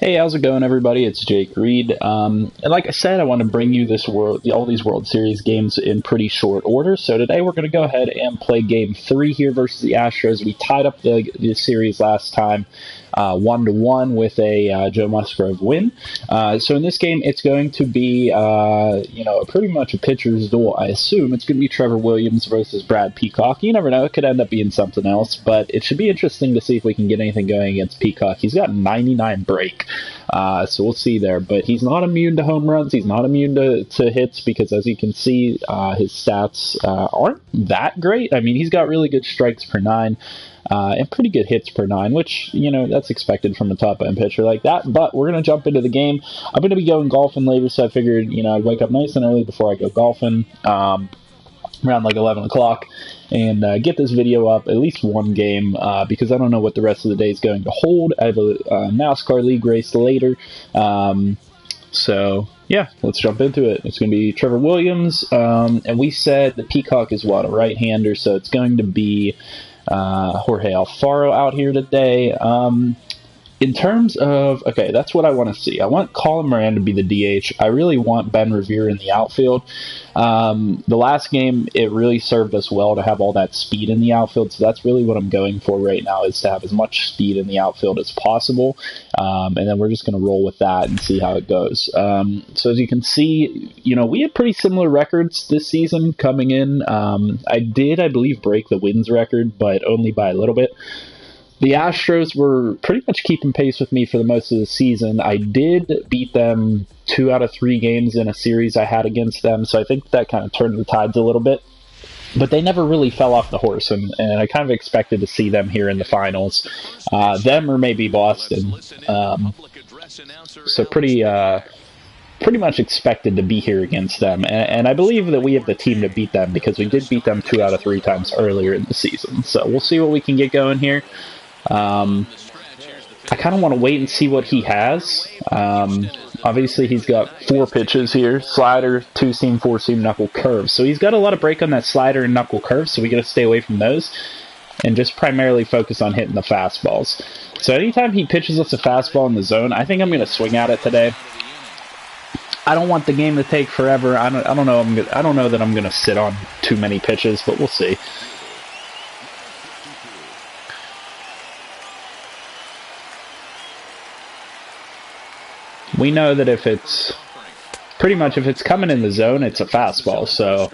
Hey, how's it going, everybody? It's Jake Reid. And like I said, I want to bring you all these World Series games in pretty short order. So today we're going to go ahead and play Game 3 here versus the Astros. We tied up the series last time 1-1 with a Joe Musgrove win. So in this game, it's going to be pretty much a pitcher's duel. I assume it's going to be Trevor Williams versus Brad Peacock. You never know; it could end up being something else. But it should be interesting to see if we can get anything going against Peacock. He's got 99 break. So we'll see there. But he's not immune to home runs. He's not immune to hits because, as you can see, his stats aren't that great. I mean, he's got really good strikes per 9 and pretty good hits per 9, which, that's expected from a top-end pitcher like that. But we're going to jump into the game. I'm going to be going golfing later, so I figured, I'd wake up nice and early before I go golfing. Around like 11 o'clock, and get this video up, at least one game, because I don't know what the rest of the day is going to hold. I have a NASCAR League race later, so yeah, let's jump into it. It's going to be Trevor Williams, and we said the Peacock is a right-hander, so it's going to be Jorge Alfaro out here today. In terms of, okay, that's what I want to see. I want Colin Moran to be the DH. I really want Ben Revere in the outfield. The last game, it really served us well to have all that speed in the outfield, so that's really what I'm going for right now, is to have as much speed in the outfield as possible, and then we're just going to roll with that and see how it goes. So as you can see, we had pretty similar records this season coming in. I believe, break the wins record, but only by a little bit. The Astros were pretty much keeping pace with me for the most of the season. I did beat them 2 out of 3 games in a series I had against them, so I think that kind of turned the tides a little bit. But they never really fell off the horse, and I kind of expected to see them here in the finals. Them or maybe Boston. So pretty much expected to be here against them. And I believe that we have the team to beat them, because we did beat them 2 out of 3 times earlier in the season. So we'll see what we can get going here. I kind of want to wait and see what he has. Obviously, he's got 4 pitches here: slider, 2-seam, 4-seam, knuckle, curve. So he's got a lot of break on that slider and knuckle curve, so we got to stay away from those and just primarily focus on hitting the fastballs. So anytime he pitches us a fastball in the zone, I think I'm going to swing at it today. I don't want the game to take forever. I don't know that I'm going to sit on too many pitches, but we'll see. We know that if it's coming in the zone, it's a fastball. So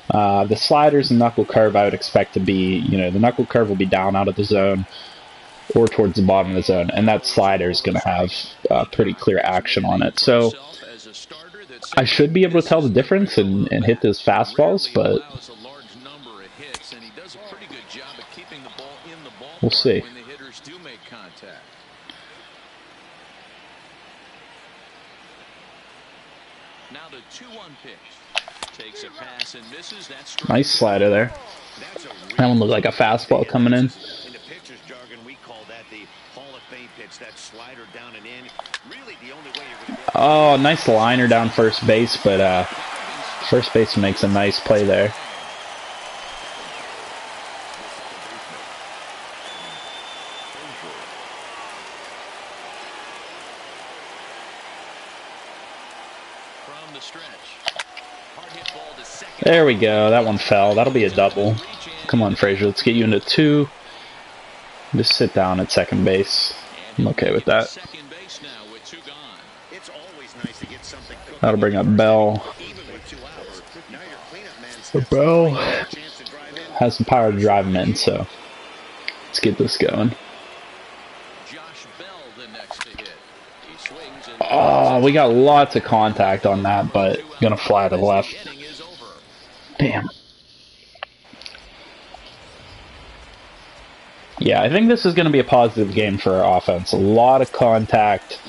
the sliders and knuckle curve, I would expect to be, the knuckle curve will be down out of the zone or towards the bottom of the zone, and that slider is going to have pretty clear action on it. So I should be able to tell the difference and hit those fastballs, but we'll see. Nice slider there. That one looked like a fastball coming in. Oh, nice liner down first base, but first base makes a nice play there. There we go. That one fell. That'll be a double. Come on, Frazier. Let's get you into 2. Just sit down at second base. I'm okay with that. That'll bring up Bell. So Bell has some power to drive him in, so let's get this going. Oh, we got lots of contact on that, but gonna fly to the left. Damn. Yeah, I think this is going to be a positive game for our offense. A lot of contact.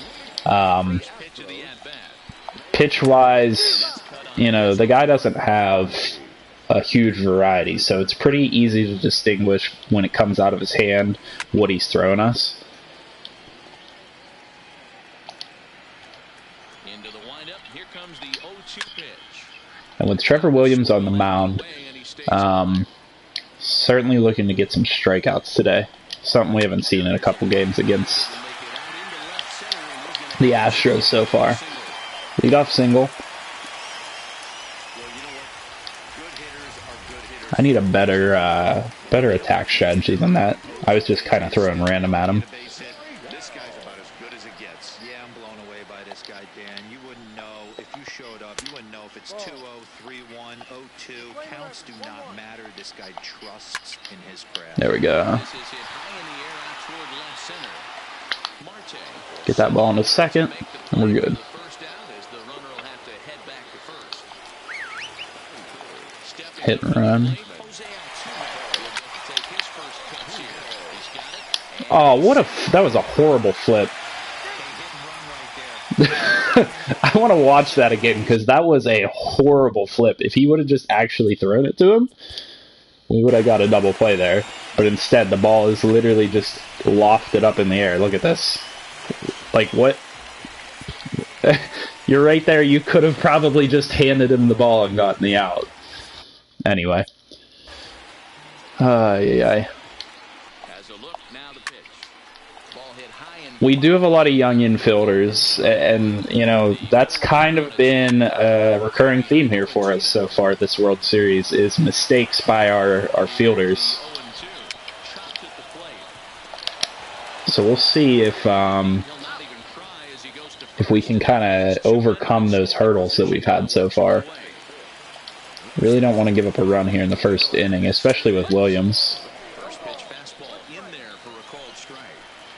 Pitch-wise, the guy doesn't have a huge variety, so it's pretty easy to distinguish when it comes out of his hand what he's throwing us. And with Trevor Williams on the mound, certainly looking to get some strikeouts today. Something we haven't seen in a couple games against the Astros so far. Leadoff single. I need a better attack strategy than that. I was just kind of throwing random at him. This guy's about as good as it gets. Yeah, I'm blown away by this guy, Dan. You wouldn't know if you showed up. You wouldn't know if it's 2-0, 3-1, 0-2. Counts do not matter. This guy trusts in his craft. There we go. Get that ball in a second, and we're good. Hit and run. Oh, that was a horrible flip. I want to watch that again because that was a horrible flip. If he would have just actually thrown it to him, we would have got a double play there. But instead, the ball is literally just lofted up in the air. Look at this. Like, what? You're right there. You could have probably just handed him the ball and gotten the out. Anyway. We do have a lot of young infielders, and, you know, that's kind of been a recurring theme here for us so far this World Series, is mistakes by our fielders. So we'll see if we can kind of overcome those hurdles that we've had so far. Really don't want to give up a run here in the first inning, especially with Williams. First pitch fastball in there for a called strike.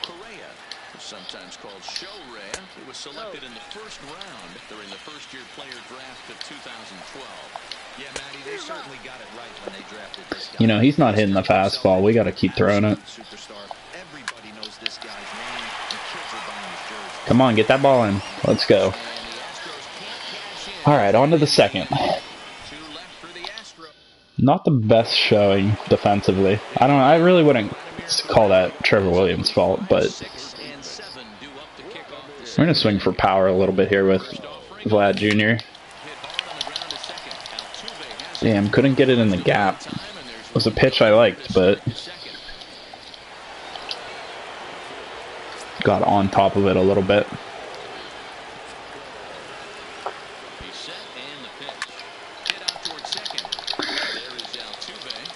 Correa, sometimes called Show Rea, who was selected in the first round during the first-year player draft of 2012. Yeah, Matty, they certainly got it right when they drafted this guy. You know, he's not hitting the fastball. We got to keep throwing it. Everybody knows this guy's name, and kids are buying his jersey. Come on, get that ball in. Let's go. All right, on to the second. Not the best showing defensively. I really wouldn't call that Trevor Williams' fault, but we're going to swing for power a little bit here with Vlad Jr. Damn, couldn't get it in the gap. It was a pitch I liked, but got on top of it a little bit.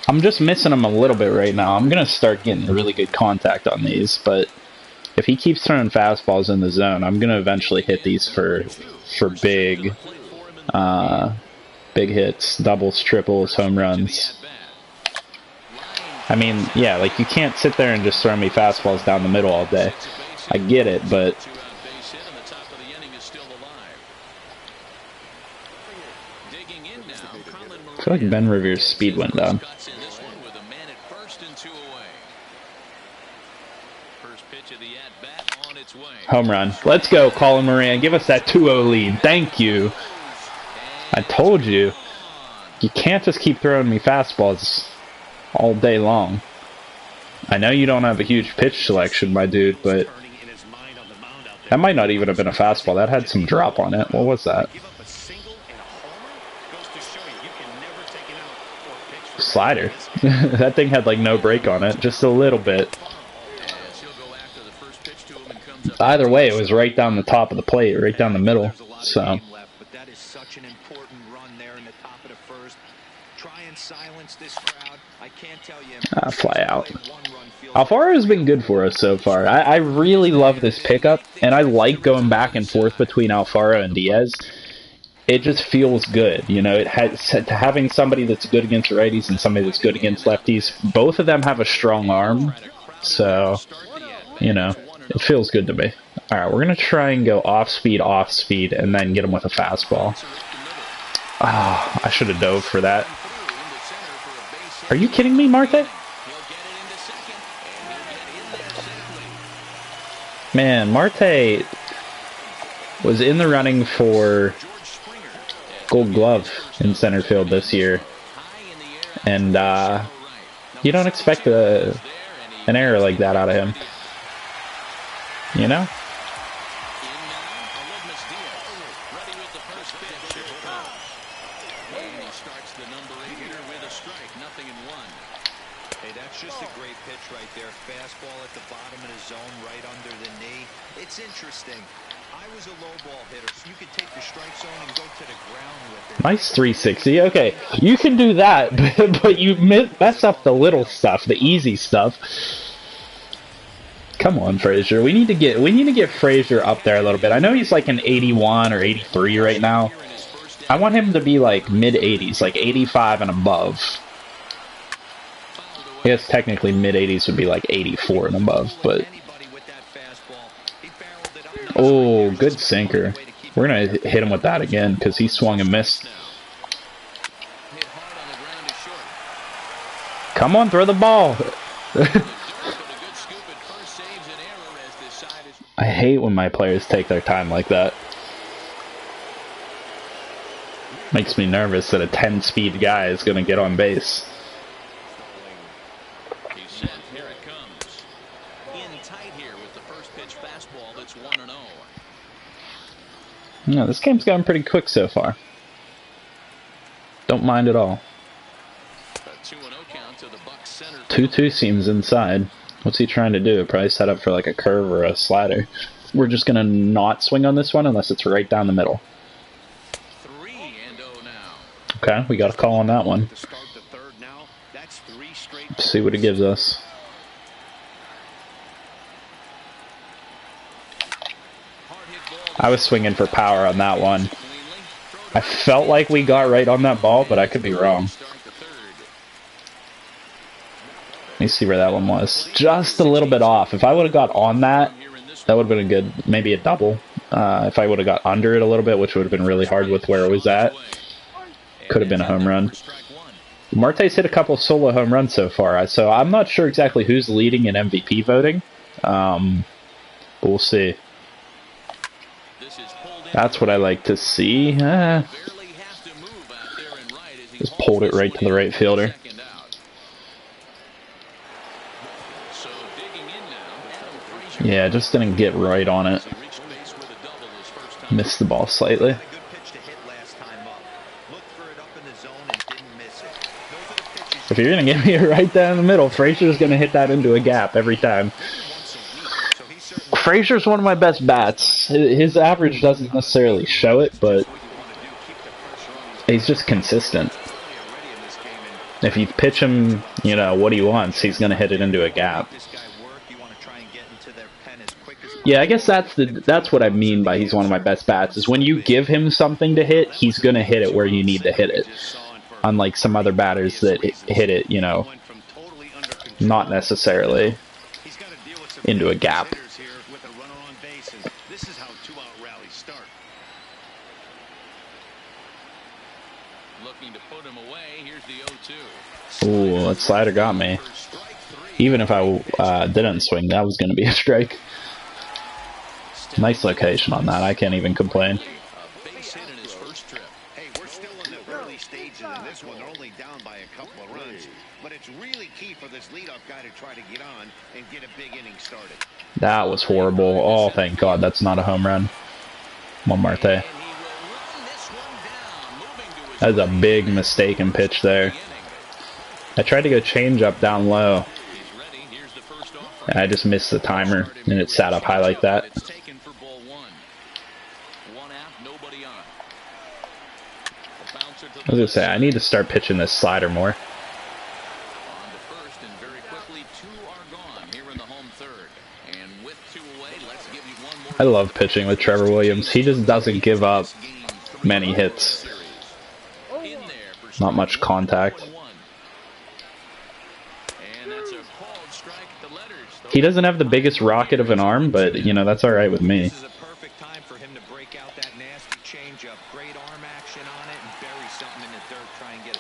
I'm just missing him a little bit right now. I'm going to start getting really good contact on these, but if he keeps throwing fastballs in the zone, I'm going to eventually hit these for big hits, doubles, triples, home runs. I mean, yeah, like, you can't sit there and just throw me fastballs down the middle all day. I get it, but I feel like Ben Revere's speed went down. Home run. Let's go, Colin Moran. Give us that 2-0 lead. Thank you. I told you. You can't just keep throwing me fastballs all day long. I know you don't have a huge pitch selection, my dude, but that might not even have been a fastball. That had some drop on it. What was that? Slider. That thing had like no break on it, just a little bit. Either way, it was right down the top of the plate, right down the middle. So fly out. Alfaro has been good for us so far. I really love this pickup, and I like going back and forth between Alfaro and Diaz. It just feels good, you know. It has having somebody that's good against righties and somebody that's good against lefties. Both of them have a strong arm, so you know, it feels good to me. All right, we're gonna try and go off speed, and then get him with a fastball. Ah, I should have dove for that. Are you kidding me, Marte? Man, Marte was in the running for Gold Glove in center field this year, and you don't expect an error like that out of him, you know? Hey, that's just a great pitch right there. Fastball at the bottom of the zone, right under the knee. It's interesting. Nice 360. Okay, you can do that, but you mess up the little stuff, the easy stuff. Come on, Frazier. We need to get Frazier up there a little bit. I know he's like an 81 or 83 right now. I want him to be like mid-80s, like 85 and above. I guess technically mid-80s would be like 84 and above, but... Oh, good sinker. We're going to hit him with that again because he swung and missed. Come on, throw the ball. I hate when my players take their time like that. Makes me nervous that a 10-speed guy is going to get on base. Here it comes. In tight here with the first pitch fastball that's 1-0. Yeah, this game's going pretty quick so far. Don't mind at all. 2-2 seems inside. What's he trying to do? Probably set up for like a curve or a slider. We're just going to not swing on this one unless it's right down the middle. 3-0 now. Okay, we got a call on that one. Let's see what it gives us. I was swinging for power on that one. I felt like we got right on that ball, but I could be wrong. Let me see where that one was. Just a little bit off. If I would have got on that, that would have been a good, maybe a double. If I would have got under it a little bit, which would have been really hard with where it was at, could have been a home run. Marte's hit a couple solo home runs so far, so I'm not sure exactly who's leading in MVP voting. But we'll see. That's what I like to see. Just pulled it right to the right fielder. Yeah, just didn't get right on it. Missed the ball slightly. If you're going to give me it right down the middle, Frazier's going to hit that into a gap every time. Frazier's one of my best bats. His average doesn't necessarily show it, but he's just consistent. If you pitch him, you know, what he wants, he's going to hit it into a gap. Yeah, I guess that's what I mean by he's one of my best bats, is when you give him something to hit, he's going to hit it where you need to hit it. Unlike some other batters that hit it, you know, not necessarily into a gap. Ooh, that slider got me. Even if I didn't swing, that was going to be a strike. Nice location on that. I can't even complain. That was horrible. Oh, thank God, that's not a home run. Come on, Marte. That was a big mistaken pitch there. I tried to go change up down low, and I just missed the timer, and it sat up high like that. I was going to say, I need to start pitching this slider more. I love pitching with Trevor Williams. He just doesn't give up many hits. Not much contact. He doesn't have the biggest rocket of an arm, but, you know, that's alright with me.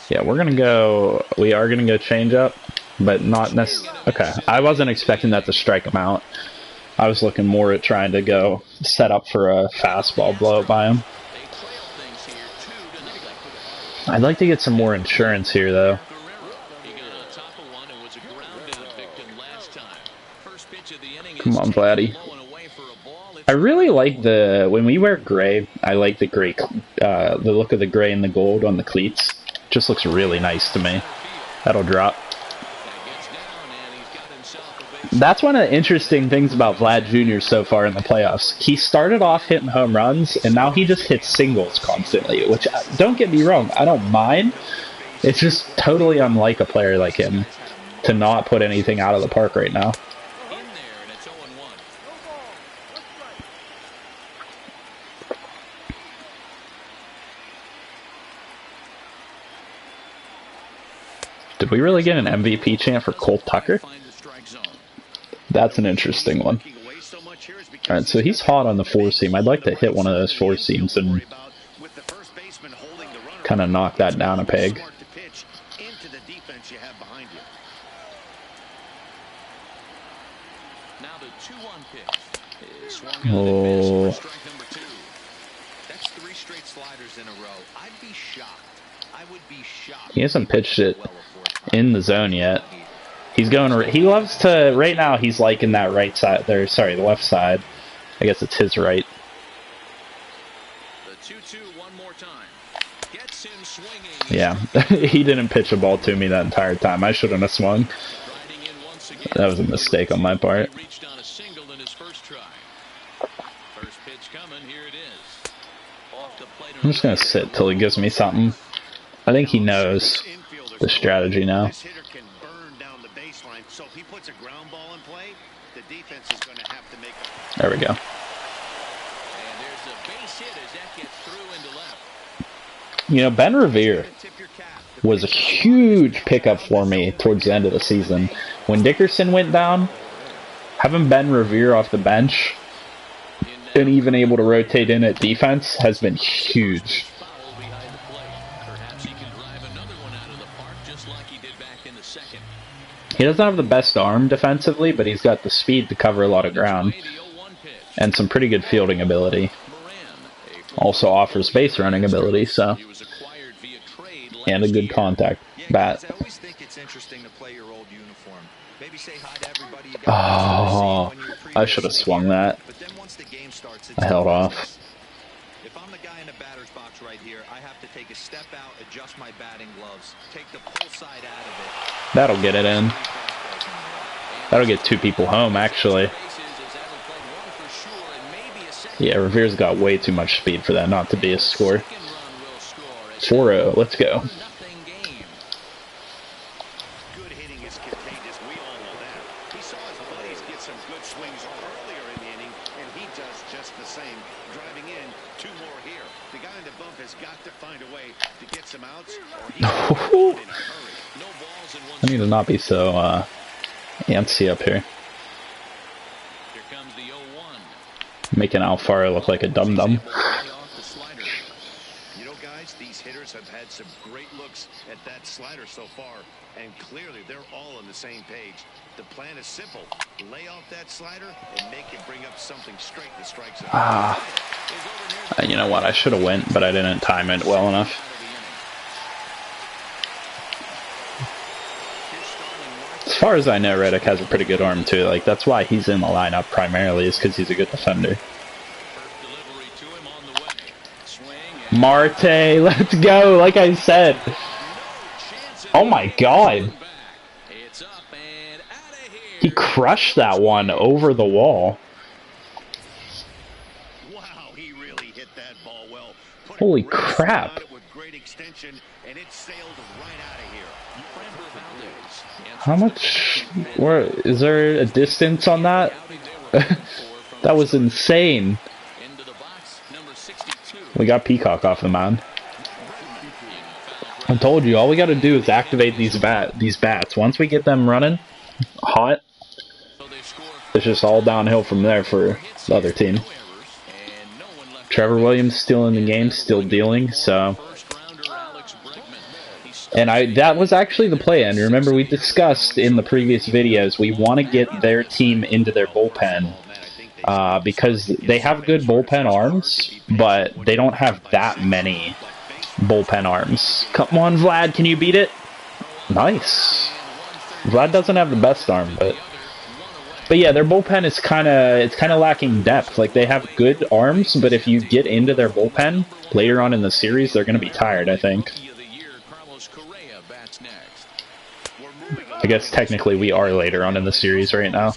Yeah, we are gonna go change up, but not necessarily. Okay, I wasn't expecting that to strike him out. I was looking more at trying to go set up for a fastball blow by him. I'd like to get some more insurance here, though. Come on, Vladdy. I really like when we wear gray, I like the gray, the look of the gray and the gold on the cleats. Just looks really nice to me. That'll drop. That's one of the interesting things about Vlad Jr. so far in the playoffs. He started off hitting home runs, and now he just hits singles constantly, which, don't get me wrong, I don't mind. It's just totally unlike a player like him to not put anything out of the park right now. Did we really get an MVP chant for Cole Tucker? That's an interesting one. Alright, so he's hot on the four seam. I'd like to hit one of those four seams and kind of knock that down a peg. Oh. He hasn't pitched it in the zone yet. He's going. He loves to. Right now, he's liking that right side. There, sorry, the left side. I guess it's his right. Yeah, he didn't pitch a ball to me that entire time. I shouldn't have swung. That was a mistake on my part. I'm just gonna sit till he gives me something. I think he knows the strategy now. There we go. You know, Ben Revere was a huge pickup for me towards the end of the season. When Dickerson went down, having Ben Revere off the bench and even able to rotate in at defense has been huge. He doesn't have the best arm defensively, but he's got the speed to cover a lot of ground and some pretty good fielding ability. Also offers base running ability, so, and a good contact bat. Oh, I should have swung that. I held off. If I'm the guy in the batter's box right here, I have to take a step out, adjust my batting gloves, take the pull side out of it. That'll get it in. That'll get two people home, actually. Yeah, Revere's got way too much speed for that not to be a score. 4-0, let's go. I need to not be so antsy up here. Making Alfaro look like a dum-dum. You know, guys, these hitters have had some great looks at that slider so far, and clearly they're all on the same page. The plan is simple. Lay off that slider and make it bring up something straight that strikes it. You know what? I should have went, but I didn't time it well enough. As far as I know, Reddick has a pretty good arm too. Like, that's why he's in the lineup primarily, is because he's a good defender. Marte, let's go! Like I said. Oh my god. He crushed that one over the wall. Holy crap. How much? Where is there a distance on that? That was insane. We got Peacock off the mound. I told you, all we got to do is activate these bats. Once we get them running hot, it's just all downhill from there for the other team. Trevor Williams still in the game, still dealing, so. And that was actually the plan. Remember, we discussed in the previous videos, we want to get their team into their bullpen. Because they have good bullpen arms, but they don't have that many bullpen arms. Come on, Vlad, can you beat it? Nice. Vlad doesn't have the best arm, but yeah, their bullpen is kind of lacking depth. Like, they have good arms, but if you get into their bullpen later on in the series, they're going to be tired, I think. I guess technically we are later on in the series right now.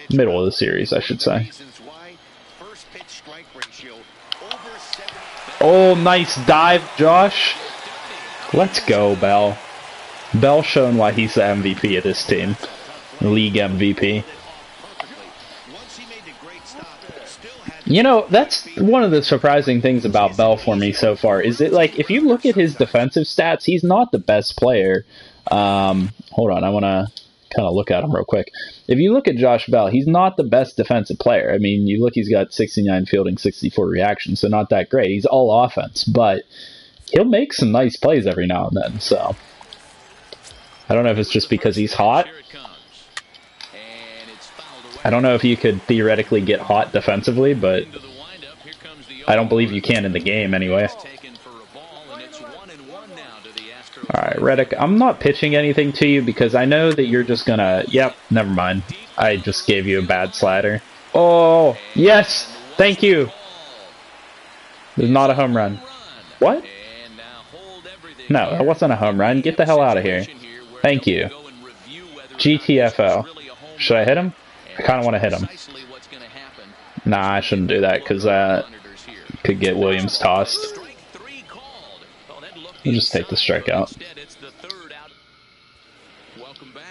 Middle of the series, I should say. Oh, nice dive, Josh. Let's go, Bell. Bell showing why he's the MVP of this team. League MVP. You know, that's one of the surprising things about Bell for me so far, is that, like, if you look at his defensive stats, he's not the best player. Hold on, I want to kind of look at him real quick. If you look at Josh Bell, he's not the best defensive player. I mean, you look, he's got 69 fielding, 64 reactions, so not that great. He's all offense, but he'll make some nice plays every now and then, so. I don't know if it's just because he's hot. I don't know if you could theoretically get hot defensively, but I don't believe you can in the game anyway. Alright, Reddick, I'm not pitching anything to you because I know that you're just gonna... Yep, never mind. I just gave you a bad slider. Oh, yes! Thank you! There's not a home run. What? No, that wasn't a home run. Get the hell out of here. Thank you. GTFO. Should I hit him? I kind of want to hit him. Nah, I shouldn't do that because that could get Williams tossed. We'll just take the strikeout.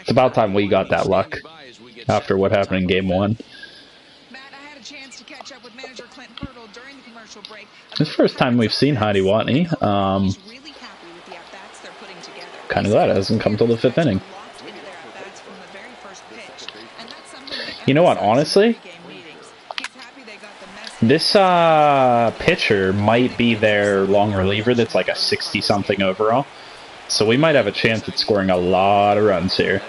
It's about time we got that luck after what happened in Game 1. This is the first time we've seen Heidi Watney. Kind of glad it hasn't come till the 5th inning. You know what, honestly? This pitcher might be their long reliever that's like a 60-something overall. So we might have a chance at scoring a lot of runs here.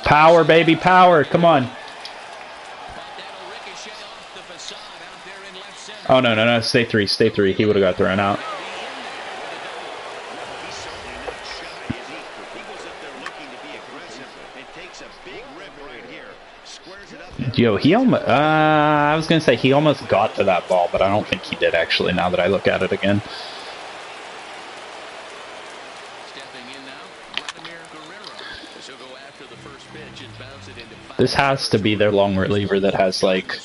Power, baby, power. Come on. Oh, no, no, no. Stay 3, stay 3. He would have got thrown out. Yo, he almost, I was going to say he almost got to that ball, but I don't think he did actually now that I look at it again. This has to be their long reliever that has like,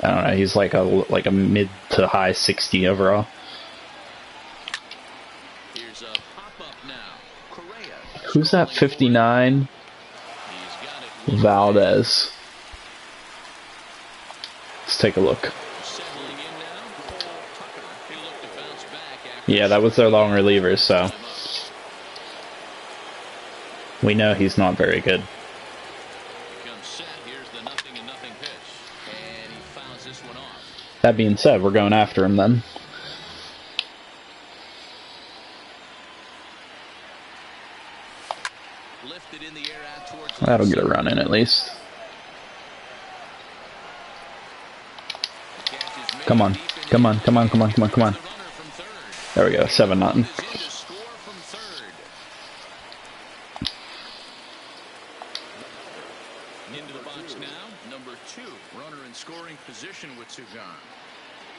I don't know, he's like a mid to high 60 overall. Who's that 59? Valdez. Let's take a look. Yeah, that was their long reliever, so we know he's not very good. That being said, we're going after him then. That'll get a run in at least. Come on, come on, come on, come on, come on, come on. There we go, 7-0. Into the box now, number 2, runner in scoring position with 2 gone.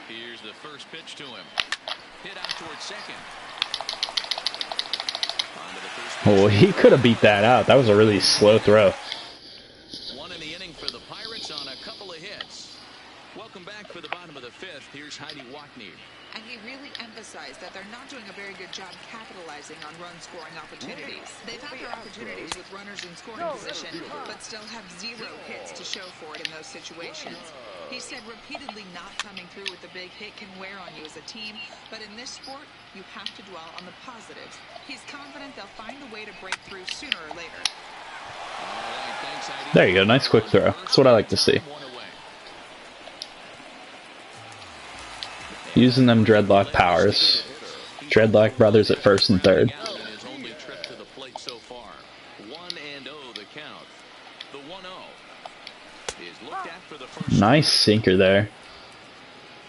Here's the first pitch to him. Hit out towards second. Oh, he could have beat that out. That was a really slow throw. 1 in the inning for the Pirates on a couple of hits. Welcome back for the bottom of the 5th. Here's Heidi Watney. And he really emphasized that they're not doing a very good job capitalizing on run-scoring opportunities. They've had their opportunities with runners in scoring position, but still have 0 hits to show for it in those situations. He said repeatedly not coming through with the big hit can wear on you as a team, but in this sport, you have to dwell on the positives. He's confident they'll find a way to break through sooner or later. There you go, nice quick throw. That's what I like to see. Using them dreadlock powers. Dreadlock brothers at first and third. Nice sinker there.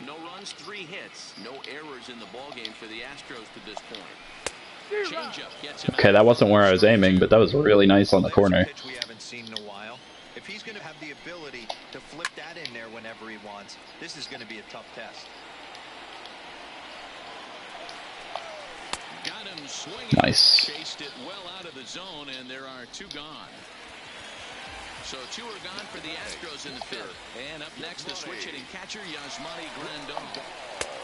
No runs, 3 hits, no errors in the ball game for the Astros to this point. Okay, that wasn't where I was aiming, but that was really nice on the corner. We haven't seen in a while. If he's going to have the ability to flip that in there whenever he wants, this is going to be a tough test. Got him swinging. Nice. Chased it well out of the zone, and there are 2 gone. So 2 are gone for the Astros in the 5th. And up next, the switch-hitting catcher, Yasmani Grandal.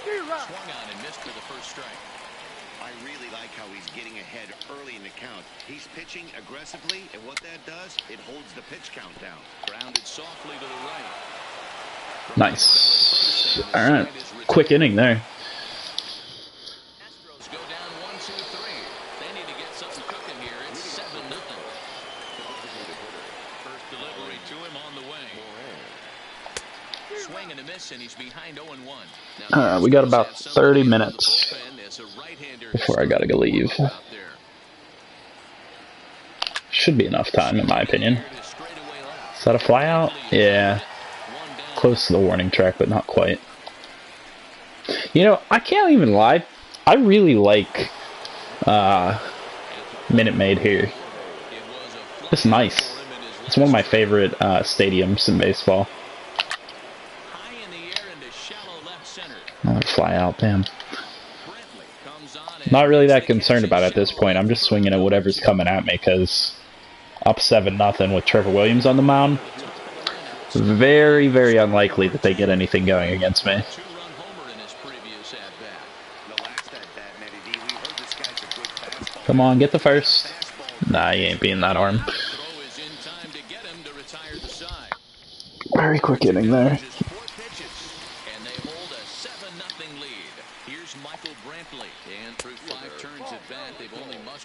Swung on and missed for the first strike. I really like how he's getting ahead early in the count. He's pitching aggressively, and what that does, it holds the pitch count down. Grounded softly to the right. Nice. All right. Quick inning there. Astros go down 1-2-3. They need to get something cooking here. It's 7-0. First delivery to him on the way. Swing and a miss, and he's behind 0-1. All right, we got about 30 minutes before I gotta go leave. Should be enough time, in my opinion. Is that a fly out? Yeah. Close to the warning track, but not quite. You know, I can't even lie. I really like Minute Maid here. It's nice. It's one of my favorite stadiums in baseball. Another fly out, damn. Not really that concerned about it at this point. I'm just swinging at whatever's coming at me because up 7-0 with Trevor Williams on the mound. Very, very unlikely that they get anything going against me. Come on, get the first. Nah, you ain't being that arm. Very quick inning there.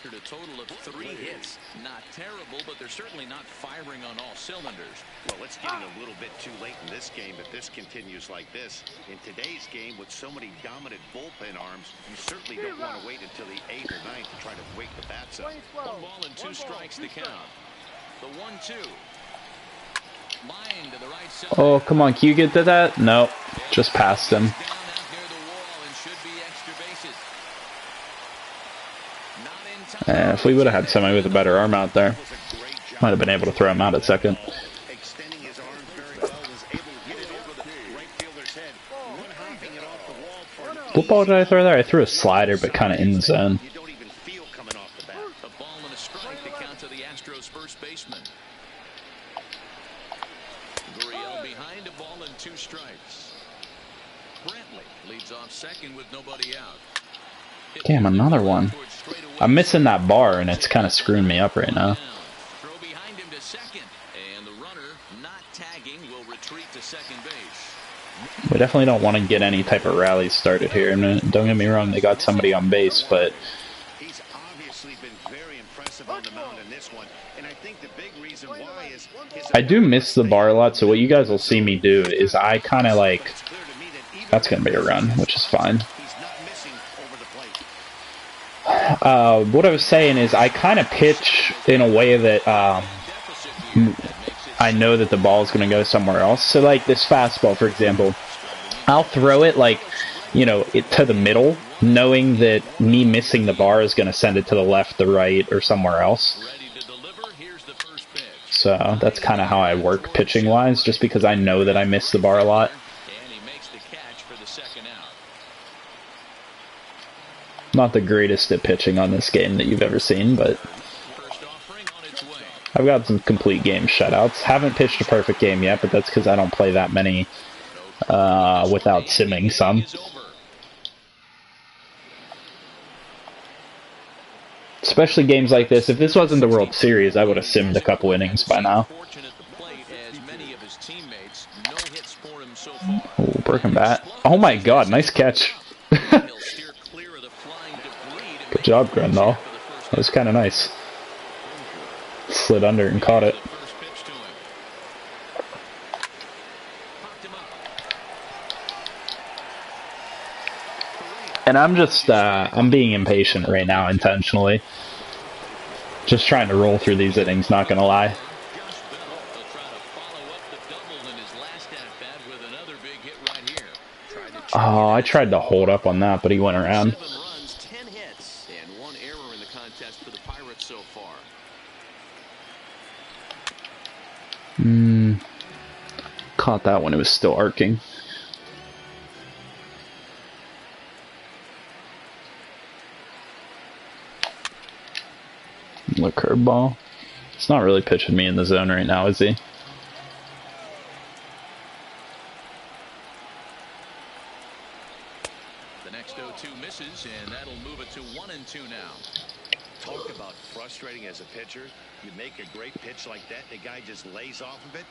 A total of 3 hits. Not terrible, but they're certainly not firing on all cylinders. Well, it's getting a little bit too late in this game if this continues like this. In today's game, with so many dominant bullpen arms, you certainly don't want to wait until the 8th or 9th to try to wake the bats up. 1 ball and 2 strikes to count. The 1-2. Line to the right side. Oh, come on, can you get to that? Nope, just past him. If we would have had somebody with a better arm out there, might have been able to throw him out at second. What ball did I throw there? I threw a slider, but kind of in the zone. A ball and a strike to count to the Astros first baseman. Gurriel behind, a ball and 2 strikes. Brantley leads off second with nobody out. Damn, another one. I'm missing that bar, and it's kind of screwing me up right now. Throw behind him to second, and the runner not tagging will retreat to second base. We definitely don't want to get any type of rallies started here. And don't get me wrong, they got somebody on base, but he's obviously been very impressive on the mound in this one, and I think the big reason why is I do miss the bar a lot. So what you guys will see me do is I kind of like, that's gonna be a run, which is fine. What I was saying is I kind of pitch in a way that I know that the ball is going to go somewhere else. So like this fastball, for example, I'll throw it like, you know, it to the middle, knowing that me missing the bar is going to send it to the left, the right, or somewhere else. So that's kind of how I work pitching-wise, just because I know that I miss the bar a lot. Not the greatest at pitching on this game that you've ever seen, but I've got some complete game shutouts. Haven't pitched a perfect game yet, but that's because I don't play that many without simming some. Especially games like this. If this wasn't the World Series, I would have simmed a couple innings by now. Oh, broken bat. Oh my god, nice catch. Good job, Grandal. That was kind of nice. Slid under and caught it. And I'm just, I'm being impatient right now intentionally. Just trying to roll through these innings, not gonna lie. Oh, I tried to hold up on that, but he went around. Caught that when it was still arcing. The curveball. It's not really pitching me in the zone right now, is he? The next 0-2 misses, and that'll move it to 1-2 now. Talk about frustrating as a pitcher. You make a great pitch like that, the guy just lays off of it.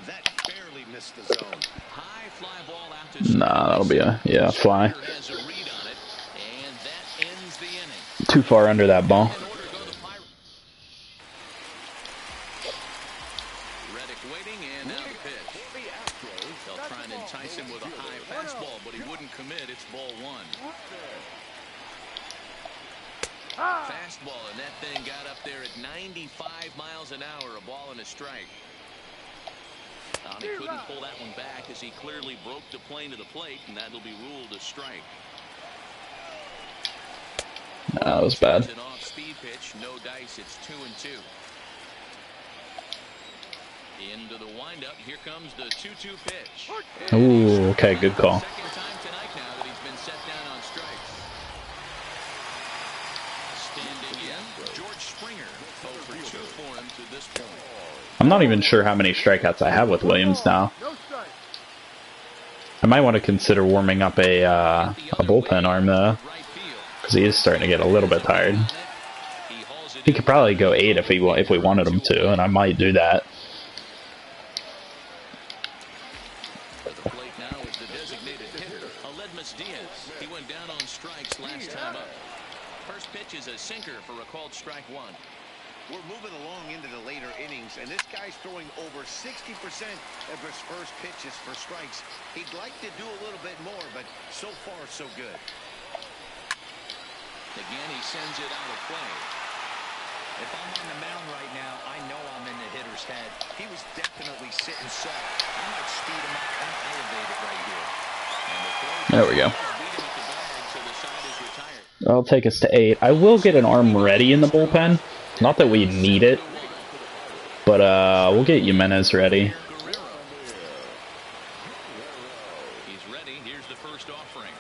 That barely missed the zone. High fly ball out to Nah, that'll be a fly. has a read on it, and that ends the inning. Too far under that ball. Reddick waiting, and now the pitch. They'll try and entice him with a high fastball, but he wouldn't commit. It's ball one. Fastball, and that thing got up there at 95 miles an hour, a ball and a strike. He couldn't pull that one back as he clearly broke the plane to the plate, and that'll be ruled a strike. That was bad. An off-speed pitch, no dice. It's 2-2. Into the windup. Here comes the 2-2 pitch. Ooh, okay, good call. Second time tonight now that he's been set down on strikes. Standing in, George Springer. 0 for 2 for him to this point. I'm not even sure how many strikeouts I have with Williams now. I might want to consider warming up a bullpen arm though, because he is starting to get a little bit tired. He could probably go 8 if we wanted him to, and I might do that. He went down on strikes last time up. First pitch is a sinker for a called strike one. We're moving along into the later innings, and this guy's throwing over 60% of his first pitches for strikes. He'd like to do a little bit more, but so far, so good. Again, he sends it out of play. If I'm on the mound right now, I know I'm in the hitter's head. He was definitely sitting soft. I might speed him up and elevate it right here. There we go. That'll take us to 8. I will get an arm ready in the bullpen. Not that we need it, but we'll get Jimenez ready. He's ready. Here's the first offering.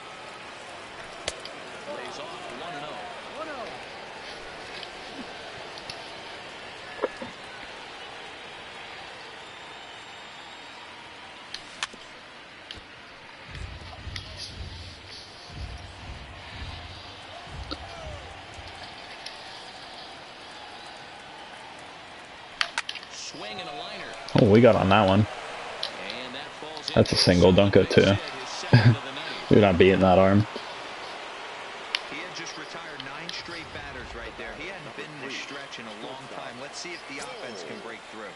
Lays off 1-0. Swing and a liner. Oh, we got on that one. And that falls in. That's a single. Don't go 2. We're not beating that arm. He had just retired 9 straight batters right there. He hadn't been this stretch in a long time. Let's see if the offense can break through.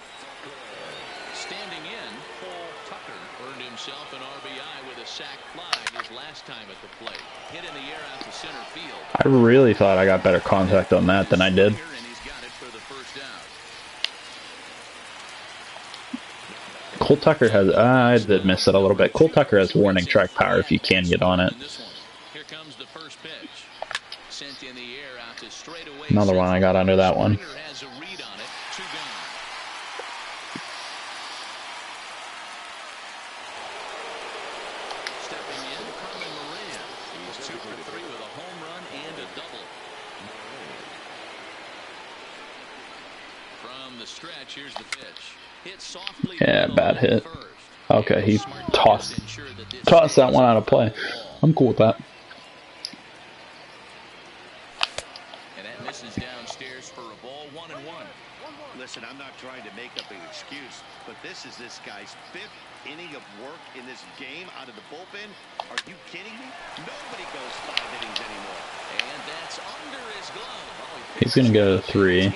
Standing in, Paul Tucker earned himself an RBI with a sac fly his last time at the plate. Hit in the air out to center field. I really thought I got better contact on that than I did. And he's got it for the first out. Cole Tucker has, I did miss it a little bit. Cole Tucker has warning track power if you can get on it. Here comes the first pitch. Sent in the air out to straightaway. Another one I got under that one. Has a read on it. 2 gone. Stepping in, Carmen Maria. He's 2 for 3 with a home run and a double. From the stretch, here's the pitch. Hit softly. Yeah, bad hit. Okay, he tossed that one out of play. I'm cool with that. And that misses downstairs for a ball. 1-1. Listen, I'm not trying to make up an excuse, but this is this guy's 5th inning of work in this game out of the bullpen. Are you kidding me? Nobody goes 5 innings anymore. And that's under his glove. He's going to go 3.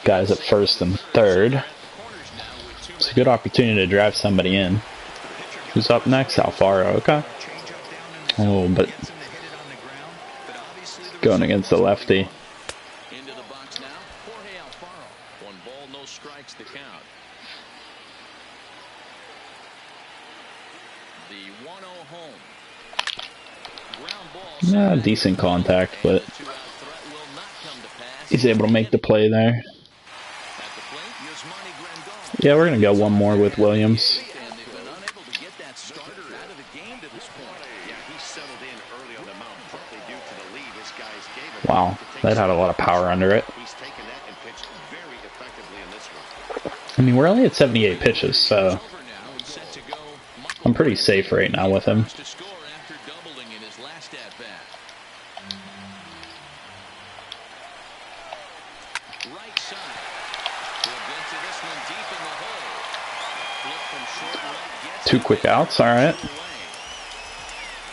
Guys at first and third. It's a good opportunity to drive somebody in. Who's up next? Alfaro. Okay. Oh, but going against the lefty. Into the box now. Jorge Alfaro. 1 ball, no strikes to count. The 1-0 home. Ground ball. Yeah, decent contact, but he's able to make the play there. At the plate, Yasmani Yeah, we're going to go one more with Williams. And they've been unable to get that starter out of the game to this point. Yeah, he settled in early on the mound, partly due to the lead his guys gave him. Wow, that had a lot of power under it. He's taken that and pitched very effectively in this one. I mean, we're only at 78 pitches, so I'm pretty safe right now with him. To score after doubling in his last at bat. Right side. He'll get to this one deep in the hole. Flip from short right, gets 2 quick outs, all right.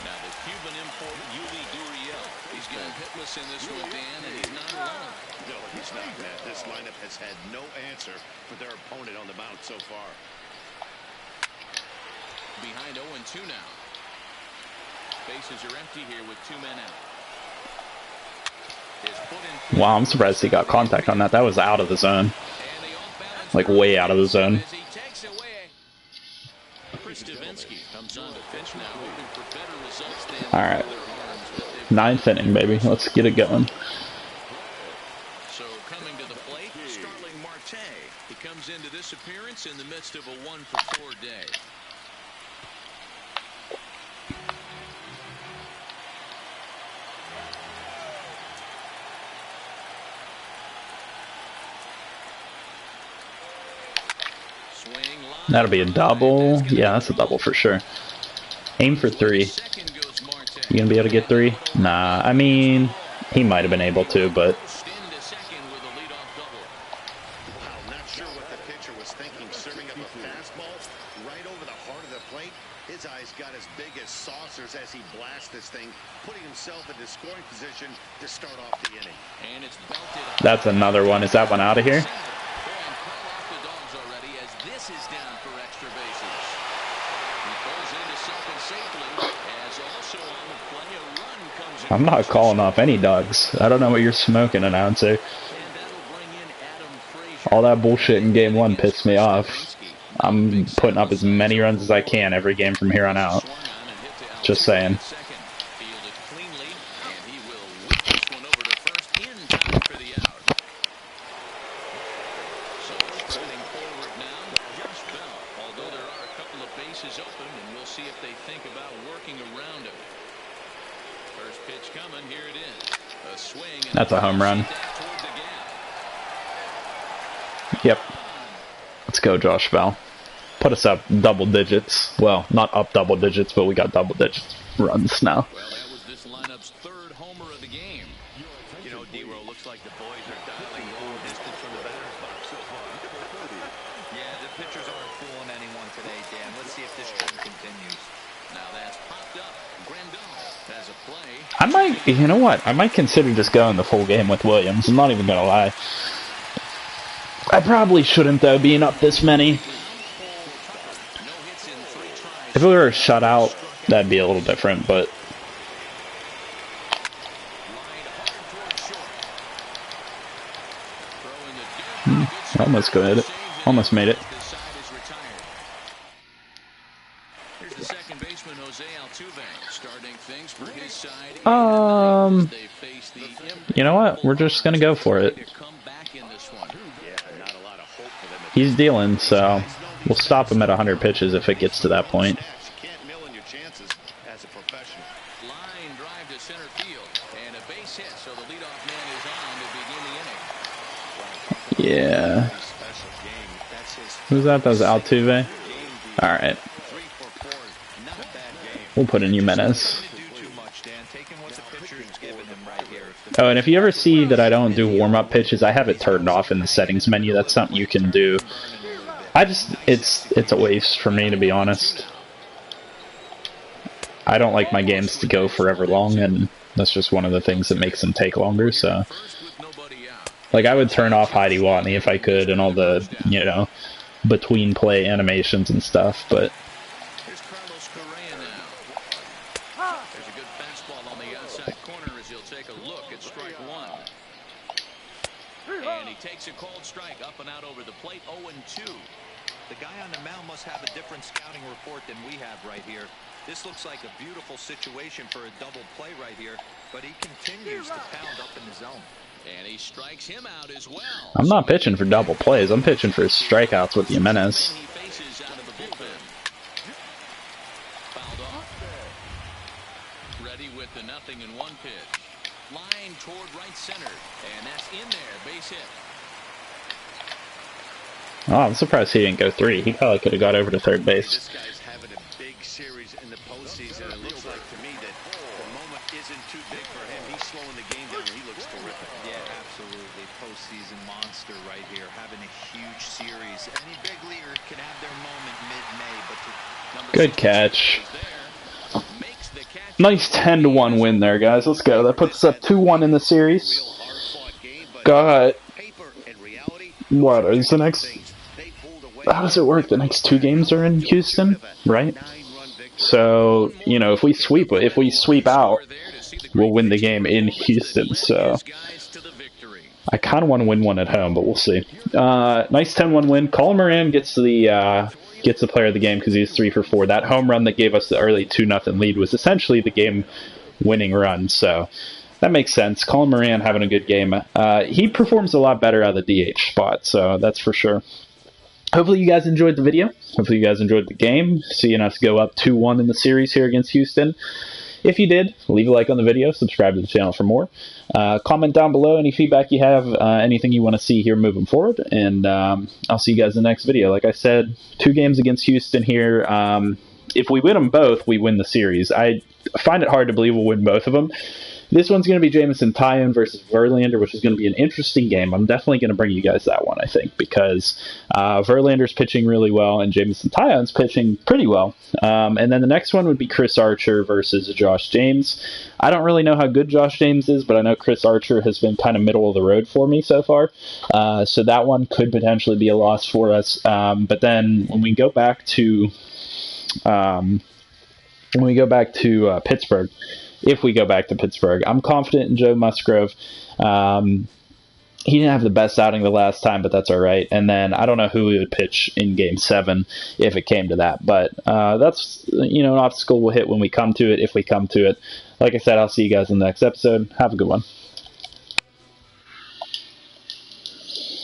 Now the Cuban import Yuli Gurriel. He's going hitless in this one, Dan, and he's not alone. No, he's not, Matt. This lineup has had no answer for their opponent on the mound so far. Behind 0-2 now. Bases are empty here with 2 men out. His foot in Wow, I'm surprised he got contact on that. That was out of the zone. Like, way out of the zone. as he takes away. Chris Davinsky comes on to pitch now, hoping for better results than All right. other arms, but they've 9th inning, baby. Let's get it going. So coming to the plate, Starling Marte. He comes into this appearance in the midst of a 1-for-4 day. Swing line. That'll be a double. Yeah, that's a double for sure. Aim for 3. Second goes Marte. You gonna be able to get 3? Nah, I mean, he might have been able to, but Into second with a leadoff double. Wow, not sure what the pitcher was thinking, serving up a fastball right over the heart of the plate. His eyes got as big as saucers as he blasts this thing, putting himself into scoring position to start off the inning. And it's belted up. that's another one. Is that one out of here? And call off the dogs already as this is down for extra bases. He pulls into second safely as also on the play a run comes in. I'm not calling off any dogs. I don't know what you're smoking, announcer. And that'll bring in Adam Frazier. All that bullshit in game 1 pissed me off. I'm putting up as many runs as I can every game from here on out. Swung on and hit to Just Altuve saying. at second. Fielded cleanly, and he will whip this one over to first in time for the out. So spinning forward now, Josh Bell. Although there are a couple of bases open, and we'll see if they think about working around him. First pitch coming, here it is. A swing. And That's a home run. toward the gap. Yep. Let's go, Josh Bell. Put us up double digits. Well, not up double digits, but we got double digits runs now. Well, that was this lineup's 3rd homer of the game. You know, D-Row, looks like the boys are dialing long distance from the batter's box so far. Yeah, the pitchers aren't fooling anyone today, Dan. Let's see if this trend continues. Now that's popped up. Grandal has a play. I might, you know what? I might consider just going the full game with Williams. I'm not even going to lie. I probably shouldn't, though, being up this many. No hits in 3 tries. If it were a shutout, that'd be a little different, but Line hard towards short. Throwing the good almost good. Almost made it. This side is retired. Here's the second baseman, Jose Altuve, starting things for his side. They face the You know what? We're just going to go for it. to come back in this one. Yeah, not a lot of hope for them. He's dealing, so we'll stop him at 100 pitches if it gets to that point. You can't mill in your chances as a professional. Line drive to center field and a base hit, so the leadoff man is on to begin the inning. Yeah. Special game. That's his Who's that? That was Altuve? All right. 3 for 4 is not a bad game. We'll put in Jimenez. Do too much, Dan. Taking what the pitcher's giving him right here. Oh, and if you ever see that I don't do warm-up pitches, I have it turned off in the settings menu. That's something you can do. It's a waste for me, to be honest. I don't like my games to go forever long, and that's just one of the things that makes them take longer, so. First with nobody out. Like, I would turn off Heidi Watney if I could, and all the, you know, between play animations and stuff, but Here's Carlos Correa now. There's a good fastball on the outside corner as he'll take a look at strike 1. And he takes a cold strike up and out over the plate, 0-2. The guy on the mound must have a different scouting report than we have right here. This looks like a beautiful situation for a double play right here, but he continues to pound up in the zone. And he strikes him out as well. I'm not pitching for double plays. I'm pitching for strikeouts with Jimenez. He faces out of the bullpen. Fouled off. Ready with the 0-1 pitch. Line toward right center. And that's in there. Base hit. Oh, I'm surprised he didn't go 3. He probably could have got over to third base. This guy's having a big series in the postseason. It looks like to me that the moment isn't too big for him. He's slowing the game down. He looks terrific. Yeah, absolutely. Postseason monster right here, having a huge series. Any big leaguer can have their moment mid-May, but Good catch. Nice 10-1 win there, guys. Let's go. That puts us up 2-1 in the series. Got what is the next? How does it work? The next 2 games are in Houston, right? So, you know, if we sweep out, we'll win the game in Houston. So I kind of want to win one at home, but we'll see. Nice 10-1 win. Colin Moran gets the player of the game because he was 3 for 4. That home run that gave us the early 2-0 lead was essentially the game-winning run. So that makes sense. Colin Moran having a good game. He performs a lot better out of the DH spot, so that's for sure. Hopefully you guys enjoyed the video. Hopefully you guys enjoyed the game, seeing us go up 2-1 in the series here against Houston. If you did, leave a like on the video, subscribe to the channel for more. Comment down below any feedback you have, anything you want to see here moving forward, and I'll see you guys in the next video. Like I said, 2 games against Houston here. If we win them both, we win the series. I find it hard to believe we'll win both of them. This one's going to be Jameson Taillon versus Verlander, which is going to be an interesting game. I'm definitely going to bring you guys that one, I think, because Verlander's pitching really well and Jameson Taillon's pitching pretty well. And then the next one would be Chris Archer versus Josh James. I don't really know how good Josh James is, but I know Chris Archer has been kind of middle of the road for me so far. So that one could potentially be a loss for us. But then when we go back to Pittsburgh, if we go back to Pittsburgh, I'm confident in Joe Musgrove. He didn't have the best outing the last time, but that's all right. And then I don't know who he would pitch in Game 7 if it came to that. But that's an obstacle we'll hit when we come to it, if we come to it. Like I said, I'll see you guys in the next episode. Have a good one.